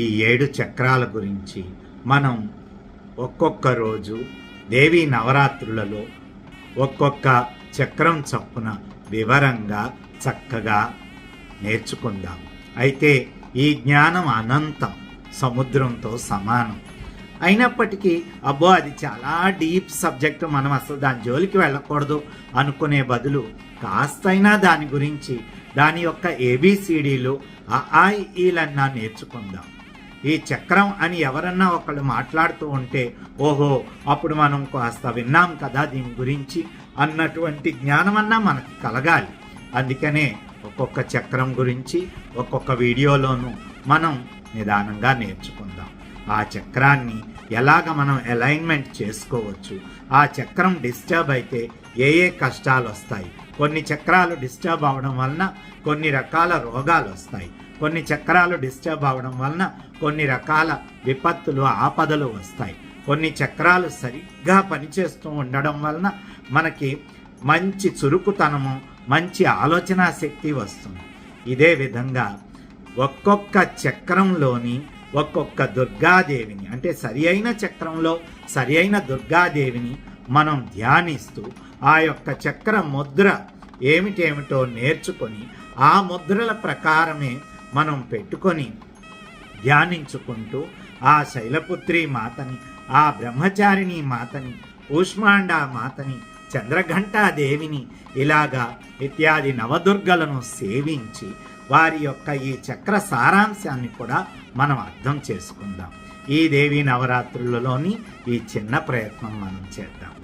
ఈ 7 చక్రాల గురించి మనం ఒక్కొక్క రోజు దేవీ నవరాత్రులలో ఒక్కొక్క చక్రం చొప్పున వివరంగా చక్కగా నేర్చుకుందాం. అయితే ఈ జ్ఞానం అనంతం, సముద్రంతో సమానం. అయినప్పటికీ అబ్బో అది చాలా డీప్ సబ్జెక్టు, మనం అసలు దాని జోలికి వెళ్ళకూడదు అనుకునే బదులు కాస్తైనా దాని గురించి, దాని యొక్క ఏబిసిడీలు ఈలన్నా నేర్చుకుందాం. ఈ చక్రం అని ఎవరన్నా ఒకళ్ళు మాట్లాడుతూ ఉంటే ఓహో అప్పుడు మనం కాస్త విన్నాం కదా దీని గురించి అన్నటువంటి జ్ఞానమన్నా మనకి కలగాలి. అందుకనే ఒక్కొక్క చక్రం గురించి ఒక్కొక్క వీడియోలోనూ మనం నిదానంగా నేర్చుకుందాం. ఆ చక్రాన్ని ఎలాగ మనం అలైన్మెంట్ చేసుకోవచ్చు, ఆ చక్రం డిస్టర్బ్ అయితే ఏ కష్టాలు వస్తాయి, కొన్ని చక్రాలు డిస్టర్బ్ అవడం వలన కొన్ని రకాల రోగాలు వస్తాయి, కొన్ని చక్రాలు డిస్టర్బ్ అవడం వలన కొన్ని రకాల విపత్తులు ఆపదలు వస్తాయి, కొన్ని చక్రాలు సరిగ్గా పనిచేస్తూ ఉండడం వలన మనకి మంచి చురుకుతనము, మంచి ఆలోచన శక్తి వస్తుంది. ఇదే విధంగా ఒక్కొక్క చక్రంలోని ఒక్కొక్క దుర్గాదేవిని, అంటే సరి అయిన చక్రంలో సరి అయిన దుర్గాదేవిని మనం ధ్యానిస్తూ ఆ యొక్క చక్ర ముద్ర ఏమిటేమిటో నేర్చుకొని ఆ ముద్రల ప్రకారమే మనం పెట్టుకొని ధ్యానించుకుంటూ ఆ శైలపుత్రి మాతని, ఆ బ్రహ్మచారిణి మాతని, కూష్మాండా మాతని, చంద్రఘంటాదేవిని ఇలాగా ఇత్యాది నవదుర్గలను సేవించి వారి యొక్క ఈ చక్ర సారాంశాన్ని కూడా మనం అర్థం చేసుకుందాం. ఈ దేవీ నవరాత్రులలోని ఈ చిన్న ప్రయత్నం మనం చేద్దాం.